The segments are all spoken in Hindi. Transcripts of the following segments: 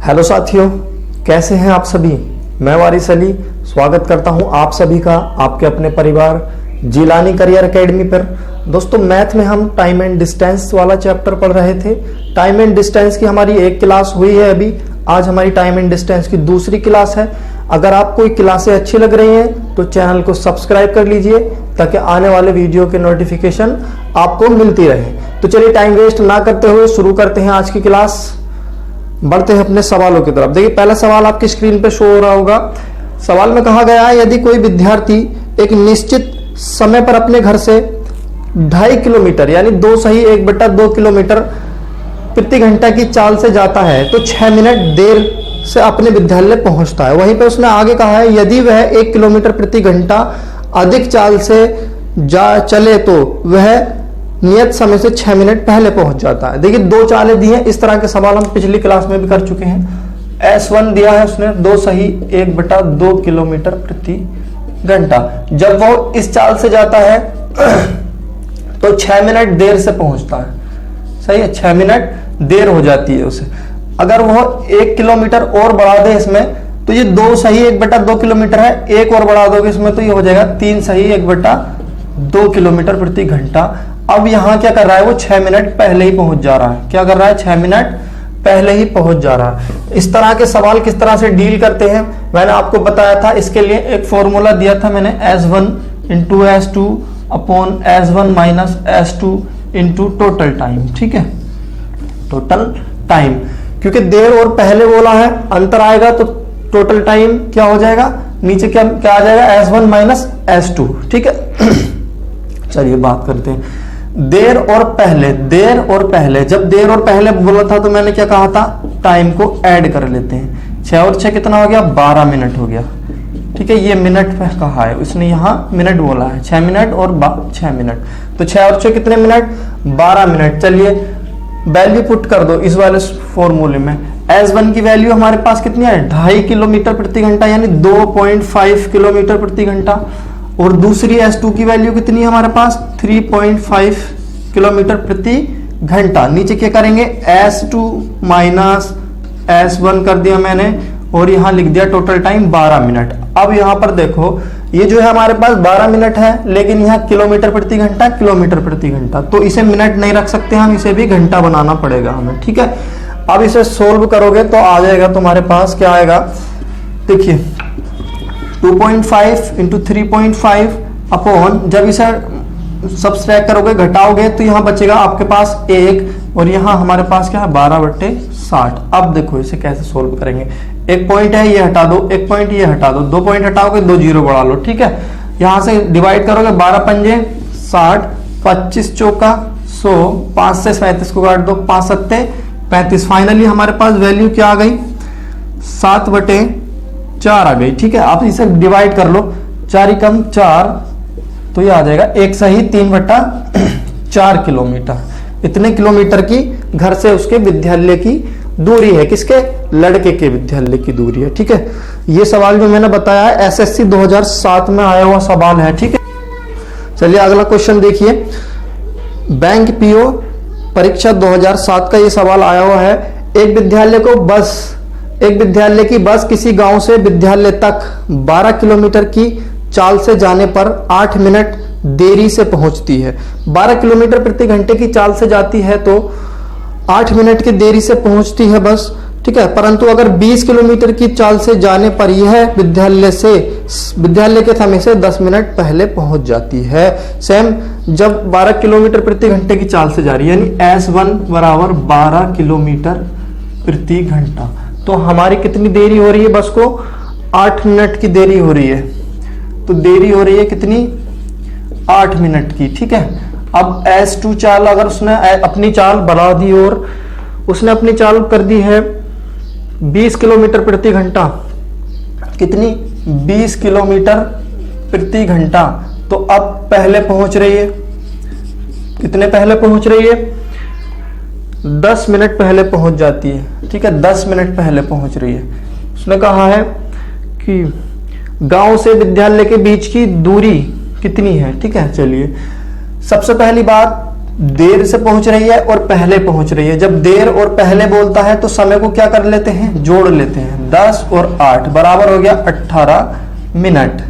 हेलो साथियों, कैसे हैं आप सभी। मैं वारिस अली स्वागत करता हूं आप सभी का आपके अपने परिवार जिलानी करियर एकेडमी पर। दोस्तों, मैथ में हम टाइम एंड डिस्टेंस वाला चैप्टर पढ़ रहे थे। टाइम एंड डिस्टेंस की हमारी एक क्लास हुई है अभी। आज हमारी टाइम एंड डिस्टेंस की दूसरी क्लास है। अगर आपको ये क्लासें अच्छी लग रही हैं तो चैनल को सब्सक्राइब कर लीजिए ताकि आने वाले वीडियो के नोटिफिकेशन आपको मिलती रहे। तो चलिए टाइम वेस्ट ना करते हुए शुरू करते हैं आज की क्लास। बढ़ते हैं अपने सवालों की तरफ। देखिए, पहला सवाल आपकी स्क्रीन पे शो हो रहा होगा। सवाल में कहा गया है, यदि कोई विद्यार्थी एक निश्चित समय पर अपने घर से 2.5 किलोमीटर यानी 2 सही 1/2 किलोमीटर प्रति घंटा की चाल से जाता है तो 6 मिनट देर से अपने विद्यालय पहुंचता है। वहीं पर उसने आगे कहा है, यदि वह 1 किलोमीटर प्रति घंटा अधिक चाल से चले तो वह नियत समय से 6 मिनट पहले पहुंच जाता है। देखिए, 2 चालें दी हैं। इस तरह के सवाल हम पिछली क्लास में भी कर चुके हैं। S1 दिया है उसने 2 सही 1/2 किलोमीटर प्रति घंटा। जब वो इस चाल से जाता है तो 6 मिनट देर से पहुंचता है। सही है, 6 मिनट देर हो जाती है उसे। अगर वो 1 किलोमीटर और बढ़ा दे इसमें तो ये 2 सही 1/2 किलोमीटर है। एक और बढ़ा दोगे इसमें तो ये हो जाएगा 3 सही 1/2 किलोमीटर प्रति घंटा। अब यहां क्या कर रहा है, वो 6 मिनट पहले ही पहुंच जा रहा है। क्या कर रहा है, 6 मिनट पहले ही पहुंच जा रहा है। इस तरह के सवाल किस तरह से डील करते हैं मैंने आपको बताया था। इसके लिए एक फॉर्मूला दिया था मैंने, S1 into S2 upon S1 minus S2 into total time. ठीक है, टोटल टाइम, क्योंकि देर और पहले बोला है, अंतर आएगा तो टोटल टाइम क्या हो जाएगा, नीचे क्या आ जाएगा, S1 माइनस S2। ठीक है, चलिए बात करते हैं देर और पहले। जब देर और पहले बोला था तो मैंने क्या कहा था, टाइम को ऐड कर लेते हैं। 6 और 6 कितना हो गया, 12 मिनट हो गया। ठीक है, ये मिनट पे कहा है उसने, यहाँ मिनट बोला है। 6 मिनट और 6 मिनट, तो 6 और 6 कितने मिनट, 12 मिनट। चलिए वैल्यू पुट कर दो इस वाले फॉर्मूले में। S1 की वैल्यू हमारे पास कितनी है, 2.5 किलोमीटर प्रति घंटा यानी 2.5 किलोमीटर प्रति घंटा। और दूसरी S2 की वैल्यू कितनी है हमारे पास, 3.5 किलोमीटर प्रति घंटा। नीचे क्या करेंगे, S2 माइनस S1 कर दिया मैंने और यहां लिख दिया टोटल टाइम 12 मिनट। अब यहां पर देखो, ये जो है हमारे पास 12 मिनट है, लेकिन यहाँ किलोमीटर प्रति घंटा, तो इसे मिनट नहीं रख सकते हम, इसे भी घंटा बनाना पड़ेगा हमें। ठीक है, अब इसे सोल्व करोगे तो आ जाएगा तुम्हारे पास, क्या आएगा, देखिए 2.5 इंटू 3.5 अपॉन, जब इसे सब्सट्रैक्ट करोगे घटाओगे तो यहाँ बचेगा आपके पास 1 और यहाँ हमारे पास क्या है 12/60। अब देखो इसे कैसे सोल्व करेंगे। एक पॉइंट है, ये हटा दो, एक पॉइंट ये हटा दो, 2 पॉइंट हटाओगे 2 जीरो बढ़ा लो। ठीक है, यहां से डिवाइड करोगे, 12 पंजे 60, 25 चौका 100, 5 से 37 को काट दो, 5 सत्ते 35। फाइनली हमारे पास वैल्यू क्या आ गई, 7/4 आ गई। ठीक है, आप इसे डिवाइड कर लो, 4 कम 4, तो ये आ जाएगा 1 सही 3/4 किलोमीटर। इतने किलोमीटर की घर से उसके विद्यालय की दूरी है, किसके, लड़के के विद्यालय की दूरी है। ठीक है, ये सवाल जो मैंने बताया है SSC 2007 में आया हुआ सवाल है। ठीक है, चलिए अगला क्वेश्चन देखिए। बैंक पीओ परीक्षा 2007 का ये सवाल आया हुआ है। एक विद्यालय की बस किसी गांव से विद्यालय तक 12 किलोमीटर की चाल से जाने पर 8 मिनट देरी से पहुंचती है। 12 किलोमीटर प्रति घंटे की चाल से जाती है तो 8 मिनट की देरी से पहुंचती है बस। ठीक है, परंतु अगर 20 किलोमीटर की चाल से जाने पर यह विद्यालय के समय से 10 मिनट पहले पहुंच जाती है। सेम जब 12 किलोमीटर प्रति घंटे की चाल से जा रही है यानी S1 बराबर 12 किलोमीटर प्रति घंटा, तो हमारी कितनी देरी हो रही है, बस को 8 मिनट की देरी हो रही है। तो देरी हो रही है कितनी, 8 मिनट की। ठीक है, अब S2 चाल अगर उसने अपनी चाल बढ़ा दी और उसने अपनी चाल कर दी है 20 किलोमीटर प्रति घंटा, कितनी, 20 किलोमीटर प्रति घंटा, तो अब पहले पहुंच रही है, कितने पहले पहुंच रही है, 10 मिनट पहले पहुंच जाती है। ठीक है, 10 मिनट पहले पहुंच रही है। उसने कहा है कि गांव से विद्यालय के बीच की दूरी कितनी है। ठीक है, चलिए सबसे पहली बात देर से पहुंच रही है और पहले पहुंच रही है। जब देर और पहले बोलता है तो समय को क्या कर लेते हैं, जोड़ लेते हैं। 10 और 8 बराबर हो गया 18 मिनट।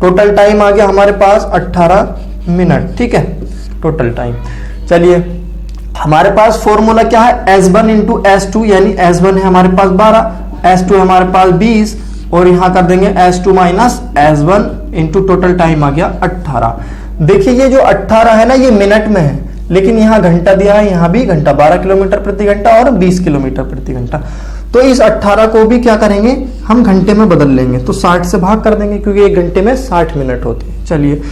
टोटल टाइम आ गया हमारे पास 18 मिनट। ठीक है, टोटल टाइम। चलिए हमारे पास फॉर्मूला क्या है, S1 इंटू S2, यानी S1 है हमारे पास 12, S2 है हमारे पास 20, और यहां कर देंगे S2 minus S1 into total time आ गया 18। देखिए ये जो 18 है ना, ये मिनट में है, लेकिन यहाँ घंटा दिया है, यहाँ भी घंटा, 12 किलोमीटर प्रति घंटा और 20 किलोमीटर प्रति घंटा। तो इस 18 को भी क्या करेंगे, हम घंटे में बदल लेंगे, तो 60 से भाग कर देंगे, क्योंकि एक घंटे में 60 मिनट होते हैं। चलिए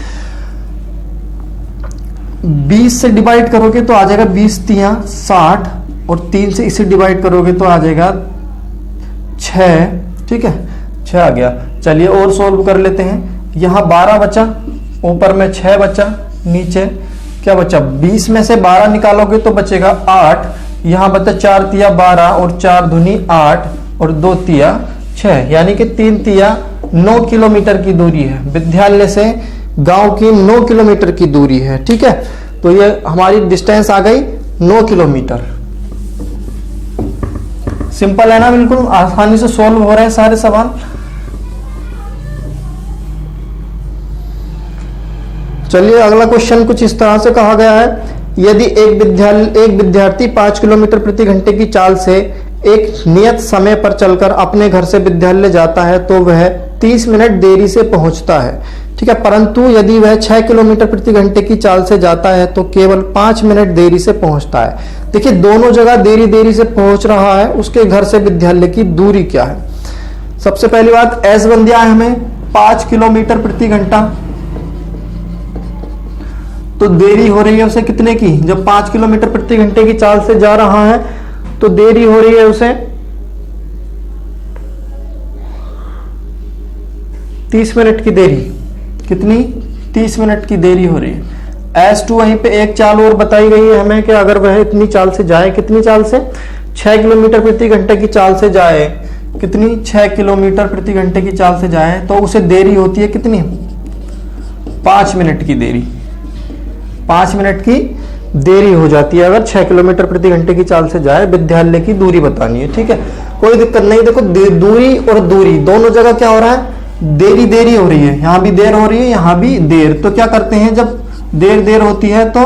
20 से डिवाइड करोगे तो आ जाएगा 20 तिया 60, और 3 से इसे डिवाइड करोगे तो आ जाएगा 6। ठीक है, 6 आ गया। चलिए और सॉल्व कर लेते हैं। यहाँ 12 बचा, ऊपर में 6 बचा, नीचे क्या बचा, 20 में से 12 निकालोगे तो बचेगा 8, यहाँ बचा 4 तिया 12 और 4 दूनी 8 और 2 तिया 6, यानी कि 3 तिया 9 किलोमीटर की दूरी है। विद्यालय से गांव की 9 किलोमीटर की दूरी है। ठीक है, तो ये हमारी डिस्टेंस आ गई 9 किलोमीटर। सिंपल है ना, बिल्कुल आसानी से सॉल्व हो रहे हैं सारे सवाल। चलिए अगला क्वेश्चन कुछ इस तरह से कहा गया है, यदि एक विद्यार्थी 5 किलोमीटर प्रति घंटे की चाल से एक नियत समय पर चलकर अपने घर से विद्यालय जाता है तो वह 30 मिनट देरी से पहुंचता है। ठीक है, परंतु यदि वह 6 किलोमीटर प्रति घंटे की चाल से जाता है तो केवल 5 मिनट देरी से पहुंचता है। देखिए दोनों जगह देरी से पहुंच रहा है, उसके घर से विद्यालय की दूरी क्या है। सबसे पहली बात, S1 दिया है हमें 5 किलोमीटर प्रति घंटा, तो देरी हो रही है उसे कितने की, जब 5 किलोमीटर प्रति घंटे की चाल से जा रहा है तो देरी हो रही है उसे 30 मिनट की देरी। कितनी, 30 मिनट की देरी हो रही है। S2 वहीं पे एक चाल और बताई गई है हमें कि अगर वह इतनी चाल से जाए, कितनी चाल से, 6 किलोमीटर प्रति घंटे की चाल से जाए, कितनी, 6 किलोमीटर प्रति घंटे की चाल से जाए, तो उसे देरी होती है कितनी, 5 मिनट की देरी। 5 मिनट की देरी हो जाती है अगर 6 किलोमीटर प्रति घंटे की चाल से जाए, विद्यालय की दूरी बतानी है। ठीक है, कोई दिक्कत नहीं। देखो दूरी और दूरी दोनों जगह क्या हो रहा है, देरी हो रही है, यहां भी देर हो रही है, यहां भी देर। तो क्या करते हैं, जब देर होती है तो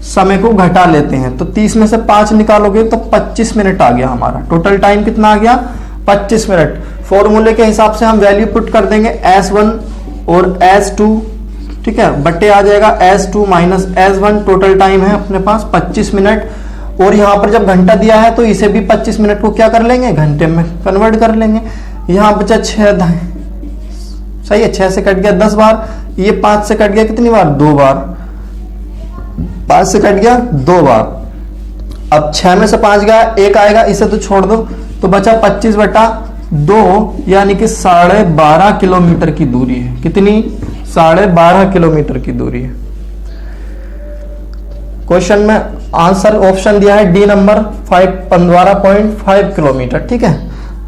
समय को घटा लेते हैं, तो 30 में से 5 निकालोगे तो 25 मिनट आ गया हमारा। टोटल टाइम कितना आ गया, 25 मिनट। फॉर्मूले के हिसाब से हम वैल्यू पुट कर देंगे S1 और S2, ठीक है, बट्टे आ जाएगा S2 minus S1। Total time है अपने पास 25 मिनट, और यहां पर जब घंटा दिया है तो इसे भी 25 मिनट को क्या कर लेंगे, घंटे में कन्वर्ट कर लेंगे। यहां बचा 6, सही है, 6 से कट गया 10 बार, ये 5 से कट गया कितनी बार, 2 बार, 5 से कट गया 2 बार। अब 6 में से 5 गया, 1 आएगा, इसे तो छोड़ दो, तो बचा 25/2, यानी कि 12.5 किलोमीटर की दूरी है। कितनी, 12.5 किलोमीटर की दूरी है। क्वेश्चन में आंसर ऑप्शन दिया है डी नंबर 12.5 किलोमीटर। ठीक है,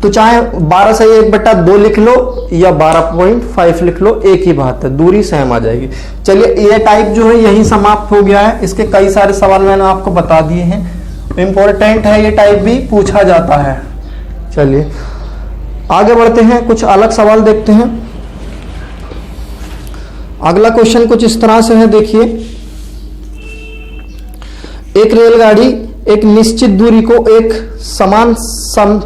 तो चाहे 12 से 1/2 लिख लो या 12.5 लिख लो, एक ही बात है, दूरी सेम आ जाएगी। चलिए ये टाइप जो है यही समाप्त हो गया है। इसके कई सारे सवाल मैंने आपको बता दिए हैं, इंपॉर्टेंट है, ये टाइप भी पूछा जाता है। चलिए आगे बढ़ते हैं, कुछ अलग सवाल देखते हैं। अगला क्वेश्चन कुछ इस तरह से है, देखिए, एक रेलगाड़ी एक निश्चित दूरी को एक समान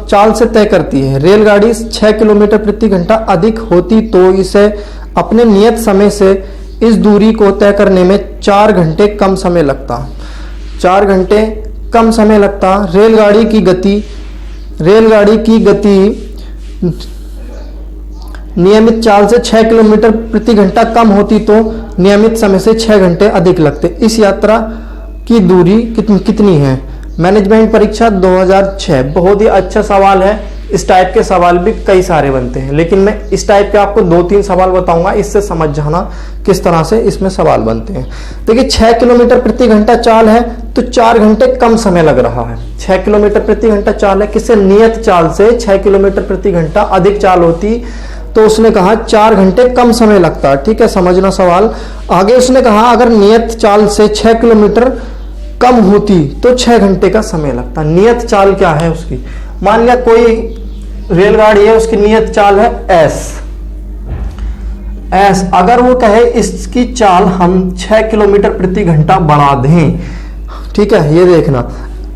चाल से तय करती है। रेलगाड़ी 6 किलोमीटर प्रति घंटा अधिक होती तो इसे अपने नियत समय से इस दूरी को तय करने में 4 घंटे कम समय लगता। 4 घंटे कम समय लगता। रेलगाड़ी की गति नियमित चाल से 6 किलोमीटर प्रति घंटा कम होती तो नियमित समय से 6 घंटे अधिक लगते। इस यात्रा की दूरी कितनी है। मैनेजमेंट परीक्षा 2006। बहुत ही अच्छा सवाल है। इस टाइप के सवाल भी कई सारे बनते हैं, लेकिन मैं इस टाइप के आपको 2-3 सवाल बताऊंगा, इससे समझ जाना किस तरह से इसमें सवाल बनते हैं। देखिए 6 किलोमीटर प्रति घंटा चाल है तो 4 घंटे कम समय लग रहा है। 6 किलोमीटर प्रति घंटा चाल है, किससे, नियत चाल से 6 किलोमीटर प्रति घंटा अधिक चाल होती तो उसने कहा 4 घंटे कम समय लगता। ठीक है, समझना सवाल। आगे उसने कहा अगर नियत चाल से 6 किलोमीटर कम होती तो 6 घंटे का समय लगता। नियत चाल क्या है उसकी? मान लिया कोई रेलगाड़ी है, उसकी नियत चाल है एस। अगर वो कहे इसकी चाल हम 6 किलोमीटर प्रति घंटा बढ़ा दें, ठीक है, ये देखना,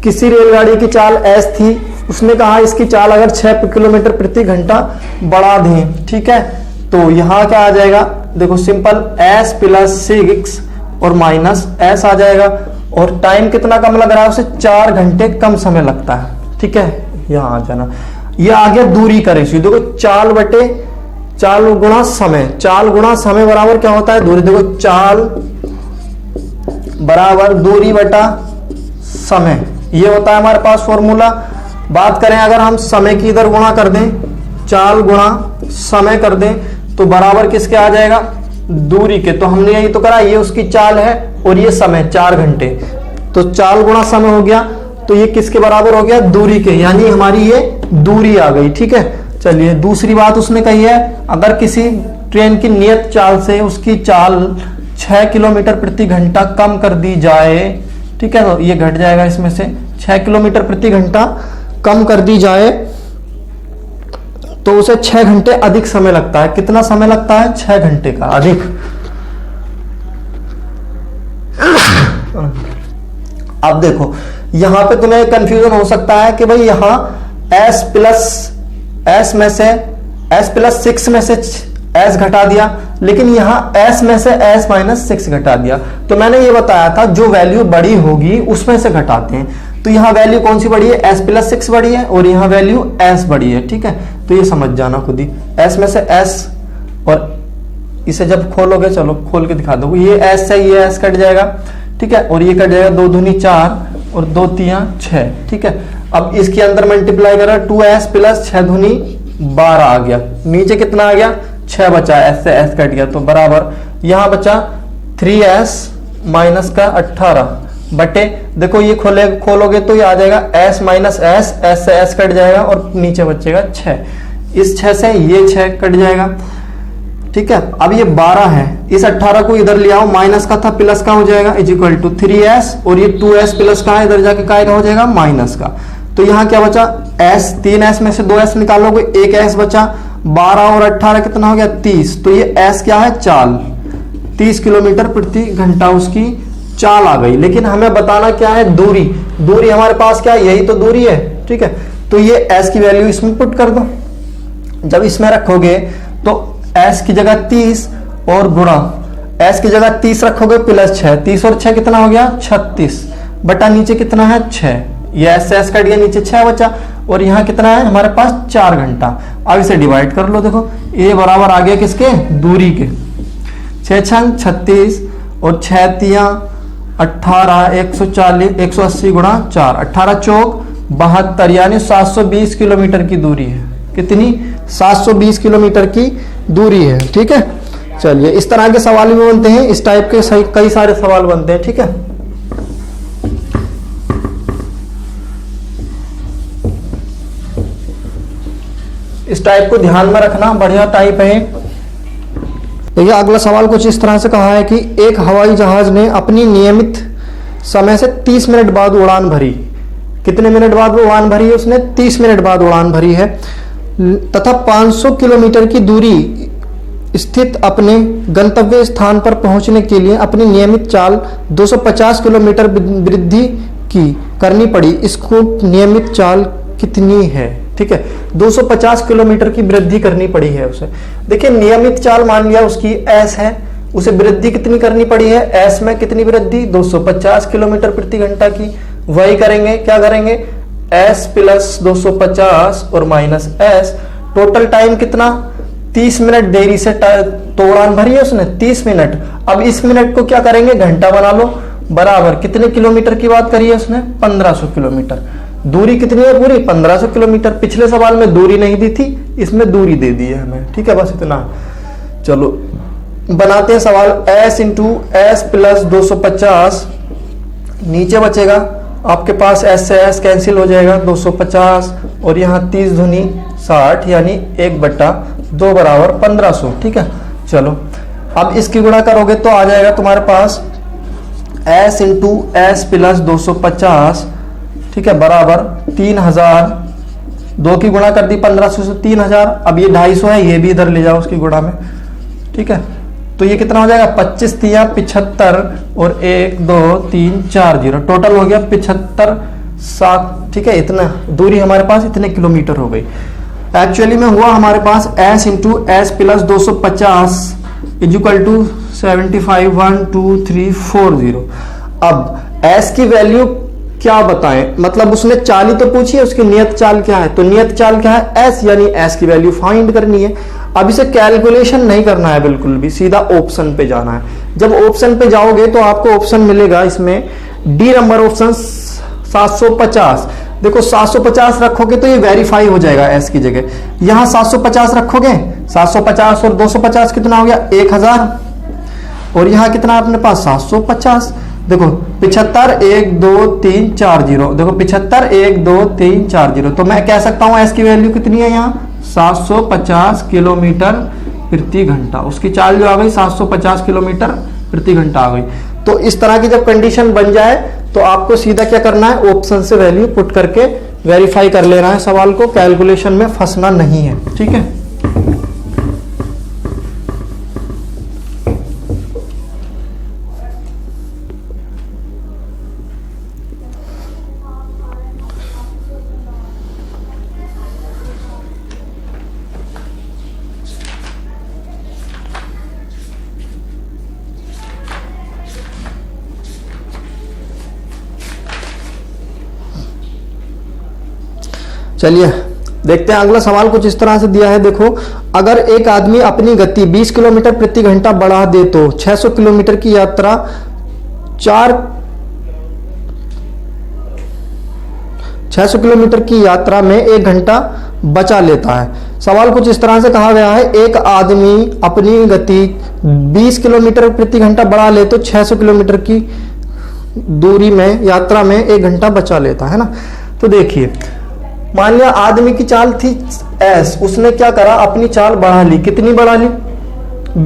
किसी रेलगाड़ी की चाल एस थी, उसने कहा इसकी चाल अगर 6 किलोमीटर प्रति घंटा बढ़ा दें, ठीक है, तो यहां क्या आ जाएगा, देखो सिंपल, एस प्लस 6 और माइनस एस आ जाएगा। और टाइम कितना कम लग रहा है उसे? 4 घंटे कम समय लगता है, ठीक है, यहां आ जाना। ये आ गया दूरी का रेशियो। देखो चाल गुणा समय, चाल गुणा समय बराबर क्या होता है? दूरी। देखो चाल बराबर दूरी बटा समय, ये होता है हमारे पास फॉर्मूला। बात करें अगर हम समय की इधर गुणा कर दें, चाल गुणा समय कर दें, तो बराबर किसके आ जाएगा? दूरी के। तो हमने यही तो करा, ये उसकी चाल है और ये समय 4 घंटे, तो चाल गुणा समय हो गया, तो ये किसके बराबर हो गया? दूरी के, यानी हमारी ये दूरी आ गई, ठीक है। चलिए दूसरी बात उसने कही है, अगर किसी ट्रेन की नियत चाल से उसकी चाल 6 किलोमीटर प्रति घंटा कम कर दी जाए, ठीक है, तो ये घट जाएगा इसमें से, 6 किलोमीटर प्रति घंटा कम कर दी जाए तो उसे 6 घंटे अधिक समय लगता है। कितना समय लगता है? 6 घंटे का अधिक। अब देखो यहां पे तुम्हें कंफ्यूजन हो सकता है कि भाई यहां s में से s प्लस 6 में से s घटा दिया, लेकिन यहां s में से s माइनस 6 घटा दिया। तो मैंने ये बताया था जो वैल्यू बड़ी होगी उसमें से घटाते हैं। तो यहाँ वैल्यू कौन सी बड़ी है? s प्लस 6 बड़ी है और यहाँ वैल्यू s बड़ी है, ठीक है। तो ये समझ जाना खुद ही, s में से s, और इसे जब खोलोगे, चलो खोल के दिखा दो, ये s है, ये s कट जाएगा, ठीक है, और ये कट जाएगा, 2 दूनी 4 और 2 तिया 6, ठीक है। अब इसके अंदर मल्टीप्लाई करा, 2s प्लस 6 दूनी 12 आ गया, नीचे कितना आ गया? 6 बचा, s से s कट गया, तो बराबर यहाँ बचा 3s माइनस का 18 बटे, देखो ये खोलोगे तो ये आ जाएगा s माइनस s, s से s कट जाएगा और नीचे बचेगा 6, इस 6 से ये 6 कट जाएगा, ठीक है। अब ये 12 है, इस 18 को इधर ले आओ, माइनस का था प्लस का हो जाएगा, इज इक्वल टू 3s, और ये 2s प्लस का है, इधर जाके का हो जाएगा माइनस का। तो यहाँ क्या बचा? s, 3s में से 2s निकालोगे, 1s बचा, 12 और 18 कितना हो गया? 30। तो ये s क्या है? चाल, 30 किलोमीटर प्रति घंटा उसकी चाल आ गई। लेकिन हमें बताना क्या है? दूरी। दूरी हमारे पास क्या है? यही तो दूरी है, ठीक है। तो ये s की वैल्यू इसमें पुट कर दो, जब इसमें रखोगे तो s की जगह 30 और गुणा, s की जगह 30 रखोगे प्लस 6, 30 और 6 कितना हो गया? 36 बटा नीचे कितना है? 6, ये s से s कट गया, नीचे 6 बचा, और यहाँ कितना है हमारे पास? 4 घंटा। अब इसे डिवाइड कर लो, देखो ये बराबर आ गया किसके? दूरी के। 6 छंग 36 और 6 तिया 18, 140, 180 गुणा 4, 18 चौक 72, यानी 720 किलोमीटर की दूरी है। कितनी? 720 किलोमीटर की दूरी है, ठीक है। चलिए इस तरह के सवाल भी बनते हैं, इस टाइप के कई सारे सवाल बनते हैं, ठीक है। इस टाइप को ध्यान में रखना, बढ़िया टाइप है। देखिए अगला सवाल कुछ इस तरह से कहा है कि एक हवाई जहाज ने अपनी नियमित समय से 30 मिनट बाद उड़ान भरी। कितने मिनट बाद वो उड़ान भरी है? उसने 30 मिनट बाद उड़ान भरी है, तथा 500 किलोमीटर की दूरी स्थित अपने गंतव्य स्थान पर पहुंचने के लिए अपनी नियमित चाल 250 किलोमीटर वृद्धि करनी पड़ी। इसको नियमित चाल कितनी है? ठीक है, 250 किलोमीटर की वृद्धि करनी पड़ी है उसे। देखिए नियमित चाल मान लिया उसकी s है, उसे वृद्धि कितनी करनी पड़ी है? s में कितनी वृद्धि? 250 किलोमीटर प्रति घंटा की। वही करेंगे, क्या करेंगे? s प्लस 250 और माइनस s, टोटल टाइम कितना? 30 मिनट देरी से तो उड़ान भरी है उसने 30 मिनट। अब इस मिनट को क्या करेंगे? घंटा बना लो, बराबर कितने किलोमीटर की बात करी है उसने? 1500 किलोमीटर। दूरी कितनी है पूरी? 1500 किलोमीटर। पिछले सवाल में दूरी नहीं दी थी, इसमें दूरी दे दी है हमें, ठीक है, बस इतना। चलो बनाते हैं सवाल। s इंटू एस प्लस 250, नीचे बचेगा आपके पास s से s कैंसिल हो जाएगा, 250 और यहाँ 30 दूनी 60, यानी 1/2 बराबर 1500, ठीक है। चलो अब इसकी गुणा करोगे तो आ जाएगा तुम्हारे पास S इंटू एस प्लस 250, ठीक है, बराबर 3000, 2 की गुणा कर दी 1500 से 3000। अब ये 250 है, ये भी इधर ले जाओ उसकी गुणा में, ठीक है। तो ये कितना हो जाएगा, 25 तिया 75 और 1 2 3 4 0, टोटल हो गया 75 7, ठीक है। इतना दूरी हमारे पास इतने किलोमीटर हो गई। एक्चुअली में हुआ हमारे पास S into S plus 250 equal to 75 1 2 3 4 0। अब S की वैल्यू क्या बताएं, मतलब उसने चाल ही तो पूछी है, उसकी नियत चाल क्या है, तो नियत चाल क्या है, S, यानी S की वैल्यू फाइंड करनी है। अब इसे कैलकुलेशन नहीं करना है बिल्कुल भी, सीधा ऑप्शन पे जाना है। जब ऑप्शन पे जाओगे तो आपको ऑप्शन मिलेगा इसमें डी नंबर ऑप्शन 750। देखो 750 रखोगे तो ये वेरीफाई हो जाएगा S की जगह। यहां 750 रखोगे, 750 और 250 कितना हो गया 1000, और यहां कितना अपने पास 750। देखो 75 1 2 3 4 0, देखो 75 1 2 3 4 0। तो मैं कह सकता हूं S की वैल्यू कितनी है यहाँ 750 किलोमीटर प्रति घंटा। उसकी चाल जो आ गई 750 किलोमीटर प्रति घंटा आ गई। तो इस तरह की जब कंडीशन बन जाए तो आपको सीधा क्या करना है, ऑप्शन से वैल्यू पुट करके वेरीफाई कर लेना है सवाल को, कैलकुलेशन में फंसना नहीं है, ठीक है। चलिए देखते हैं अगला सवाल। कुछ इस तरह से दिया है, देखो अगर एक आदमी अपनी गति 20 किलोमीटर प्रति घंटा बढ़ा दे तो 600 किलोमीटर की यात्रा 600 किलोमीटर की यात्रा में 1 घंटा बचा लेता है। सवाल कुछ इस तरह से कहा गया है, एक आदमी अपनी गति 20 किलोमीटर प्रति घंटा बढ़ा ले तो 600 किलोमीटर की दूरी में यात्रा में 1 घंटा बचा लेता है ना। तो देखिए मान लिया आदमी की चाल थी S, उसने क्या करा, अपनी चाल बढ़ा ली। कितनी बढ़ा ली,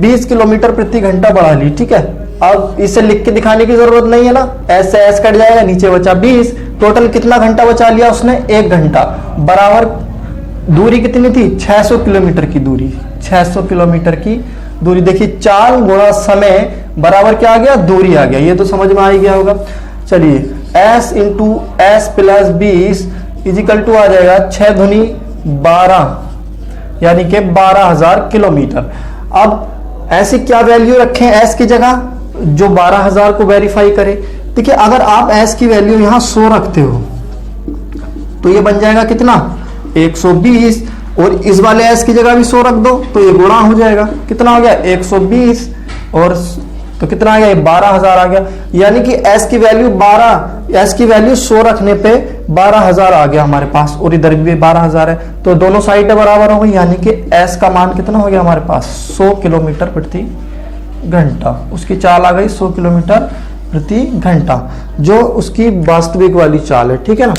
20 किलोमीटर प्रति घंटा बढ़ा ली, ठीक है। अब इसे लिख के दिखाने की जरूरत नहीं है ना, S से S कट जाएगा, नीचे बचा 20। टोटल कितना घंटा बचा लिया उसने, 1 घंटा। बराबर दूरी कितनी थी, 600 किलोमीटर की दूरी, 600 किलोमीटर की दूरी। देखिए चाल गुणा समय बराबर क्या आ गया, दूरी आ गया। ये तो समझ में आ ही गया होगा। चलिए S into S plus 20 equal to आ जाएगा 6 दूनी 12, यानी कि 12,000 किलोमीटर। अब ऐसी क्या वैल्यू रखें S की जगह जो 12,000 को वेरीफाई करे। देखिए अगर आप S की वैल्यू यहां 100 रखते हो तो ये बन जाएगा कितना 120, और इस वाले S की जगह भी 100 रख दो तो ये गुणा हो जाएगा। कितना हो गया 120, और तो कितना आ गया 12,000 आ गया। यानी कि S की वैल्यू 100 रखने पे 12,000 आ गया हमारे पास, और इधर भी 12,000 है, तो दोनों साइड बराबर हो गई। यानी कि S का मान कितना हो गया हमारे पास 100 किलोमीटर प्रति घंटा। उसकी चाल आ गई 100 किलोमीटर प्रति घंटा, जो उसकी वास्तविक वाली चाल है, ठीक है ना।